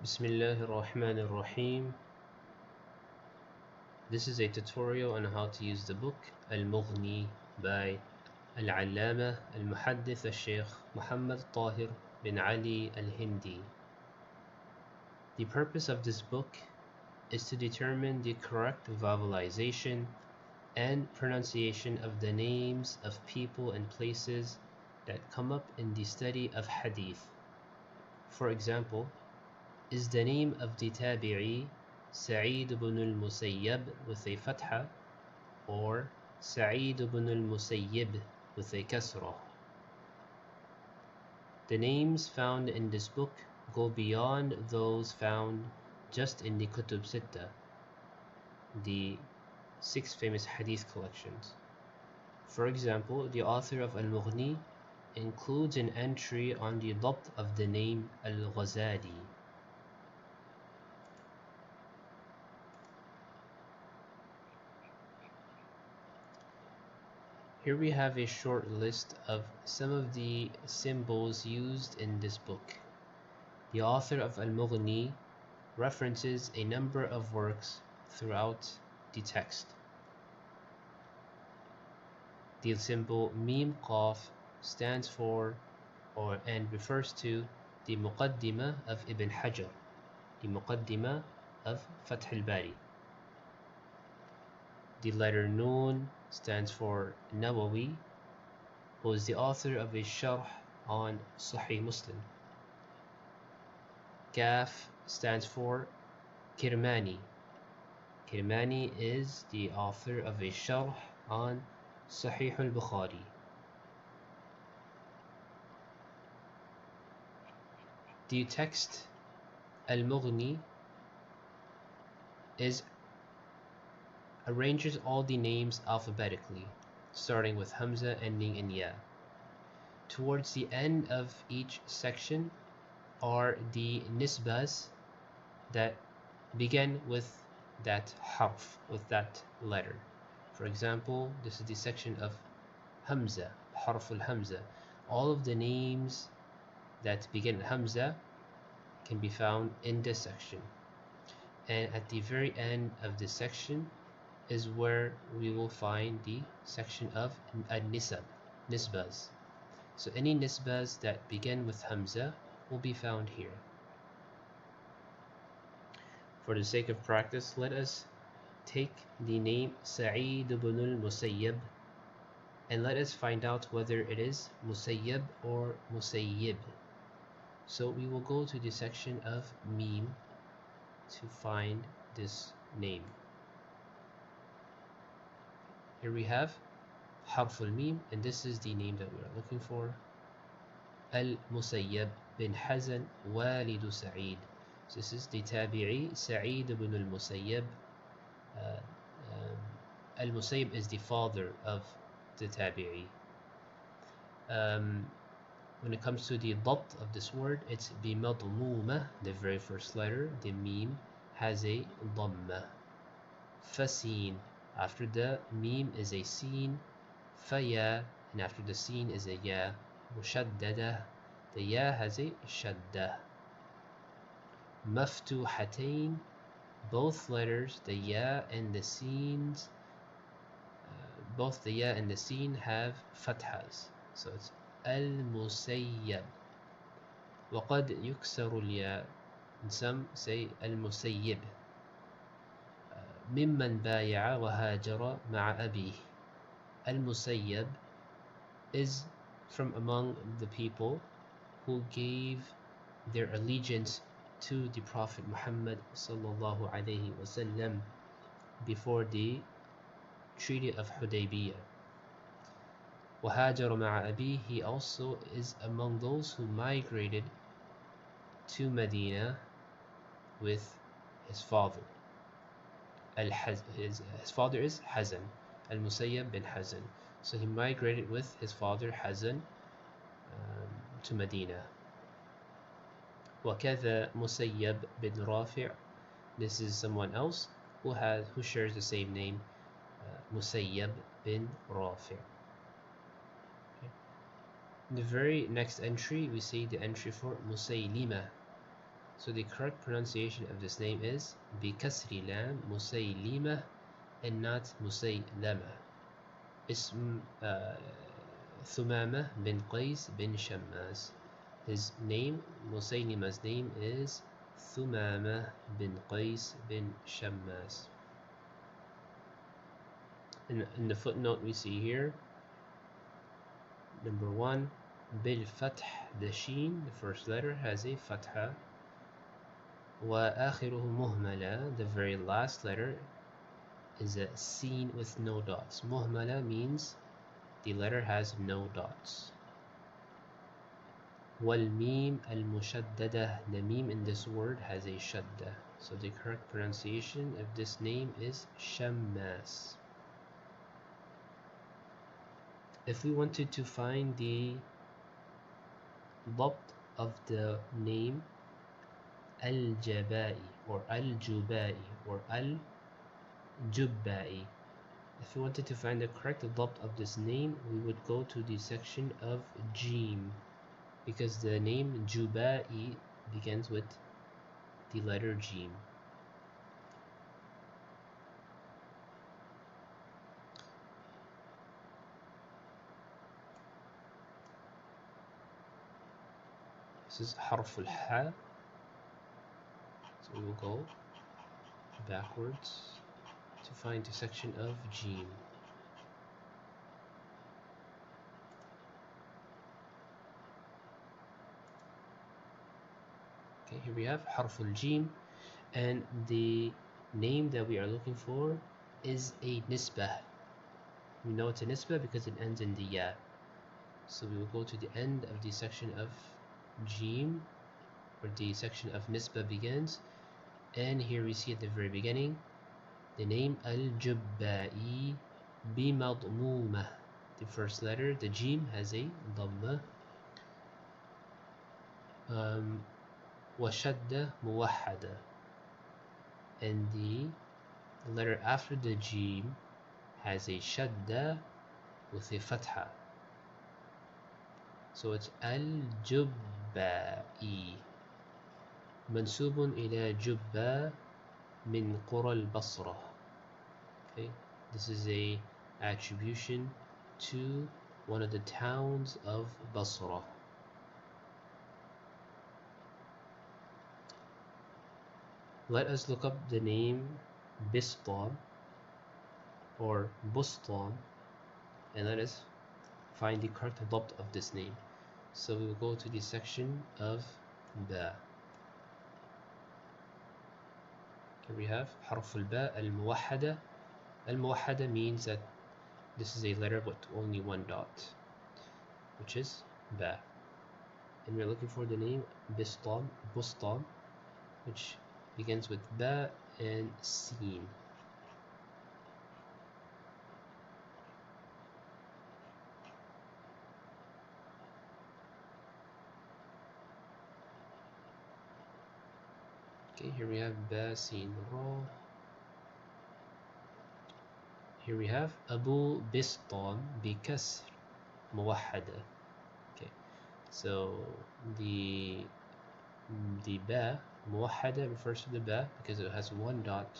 Bismillah ar-Rahman ar-Rahim. This is a tutorial on how to use the book al-Mughni by al-Allama al-Muhaddith al-Sheikh Muḥammad Ṭāhir bin Ali al-Hindi. The purpose of this book is to determine the correct vowelization and pronunciation of the names of people and places that come up in the study of hadith. For example, is the name of the tabi'i Sa'id ibn al-Musayyab with a fatha or Sa'id ibn al-Musayyib with a kasrah? The names found in this book go beyond those found just in the Kutub Sitta, the 6 famous hadith collections. For example, the author of al-Mughni includes an entry on the dabt of the name al-Ghazali. Here we have a short list of some of the symbols used in this book. The author of al-Mughni references a number of works throughout the text. The symbol Mim Qaf stands for and refers to the Muqaddimah of Ibn Hajar, the Muqaddimah of Fath al-Bari. The letter Noon stands for Nawawi, who is the author of a sharh on Sahih Muslim. Kaf stands for Kirmani. Kirmani is the author of a sharh on Sahih al-Bukhari. The text al-Mughni arranges all the names alphabetically, starting with Hamza ending in Ya. Towards the end of each section are the nisbas that begin with that harf, with that letter. For example, this is the section of Hamza, harf al-Hamza. All of the names that begin with Hamza can be found in this section. And at the very end of this section is where we will find the section of al-Nisab, nisbas. So any nisbas that begin with Hamza will be found here. For the sake of practice, let us take the name Sa'id ibn al-Musayyab and let us find out whether it is Musayyab or Musayyib. So we will go to the section of Mim to find this name. Here we have Harf al-Mim, and this is the name that we are looking for. Al-Musayyab bin Hazan Walidu Sa'id. So this is the tabi'i Sa'id ibn al-Musayyab. Al-Musayyab is the father of the tabi'i. When it comes to the dabt of this word, it's bimadmuma, the very first letter, the mim has a dhamma. Fasin, after the mim is a sin. Faya, and after the sin is a ya. Mushaddada, the ya has a shadda. Maftuhatain, both letters, the ya and the sins, both the ya and the sin have fathas. So it's al-Musayyab. وقد يكسر الياء. Some say al-Musayyib. ممن بايع وهاجر مع أبيه. Al-Musayyab is from among the people who gave their allegiance to the Prophet Muhammad sallallahu alaihi wasallam before the Treaty of Hudaybiyah. وهاجر مع أبيه, he also is among those who migrated to Medina with his father. His father is Hazan, al-Musayyab bin Hazan. So he migrated with his father Hazan to Medina. وكذا Musayyab bin Rafi'. This is someone else who shares the same name, Musayyab bin Rafi'. In the very next entry, we see the entry for Musaylima. So the correct pronunciation of this name is بكسر لام مسيلمة and not مسيلمة. اسم ثمامة bin Qais bin Shammas. His name, Musaylima's name, is Thumama bin Qais bin Shammas. In the footnote we see here, number 1, bil fath, the sheen, the first letter, has a fatha. Wa akhiruhu muhmala, the very last letter, is a seen with no dots. Muhmala means the letter has no dots. Wal-mim al-mushaddada, the mim in this word has a shadda. So the correct pronunciation of this name is Shammas. If we wanted to find the dabt of the name al-Jabai or al-Jubai or al-Jubbai, if we wanted to find the correct dabt of this name, we would go to the section of Jim, because the name Jubai begins with the letter Jim. This is harf al-ha, so we will go backwards to find the section of Jim. Okay, here we have harf al-jim, and the name that we are looking for is a nisbah. We know it's a nisbah because it ends in the ya. So we will go to the end of the section of Jim, where the section of nisbah begins, and here we see at the very beginning the name al-Jubbai bimadmumah. The first letter, the Jim, has a dhamma. وشدة موحدة, and the letter after the Jim has a shadda with a fatha. So it's al-Jubbai, منسوب إلى جبة من قرى البصرة. Okay, this is a attribution to one of the towns of Basra. Let us look up the name Bistam or Bustam, and let us find the correct dabt of this name. So we will go to the section of Ba. Here we have harf al-Ba al-Muwahhada. Al-Muwahhada means that this is a letter with only one dot, which is Ba. And we're looking for the name Bistam, Bustam, which begins with Ba and Sin. Okay, here we have Ba, Sin, Ra. Here we have Abu Bistam Bikasr Muwahhada. Okay, so the Ba Muwahhada refers to the Ba because it has one dot,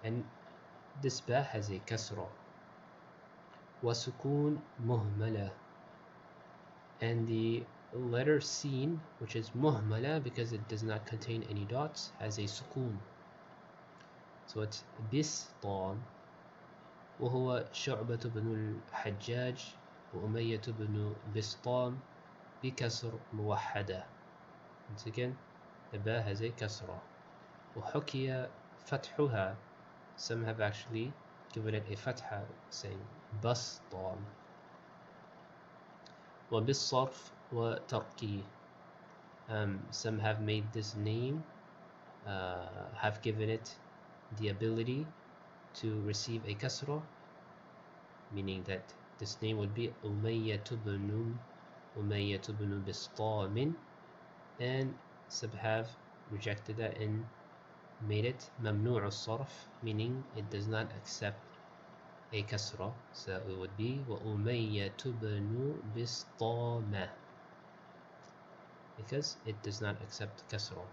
and this Ba has a kasra. Wasukun muhmala, and the letter Sin, which is muhmala because it does not contain any dots, has a sukun. So it's Bistam. وهو شعبة بن الحجاج وأمية بن بسطام بكسر موحدة. Once again, the Ba has a kasra. وحكي فتحها, some have actually given it a fatha, saying بسطام. وبالصرف وتركه, some have made this name, have given it the ability to receive a kasra, meaning that this name would be Umayyah ibn Bistam, and some have rejected that and made it mamnu' al-sarf, meaning it does not accept a kasra. So it would be wa Umayyah ibn Bistam, because it does not accept kasra.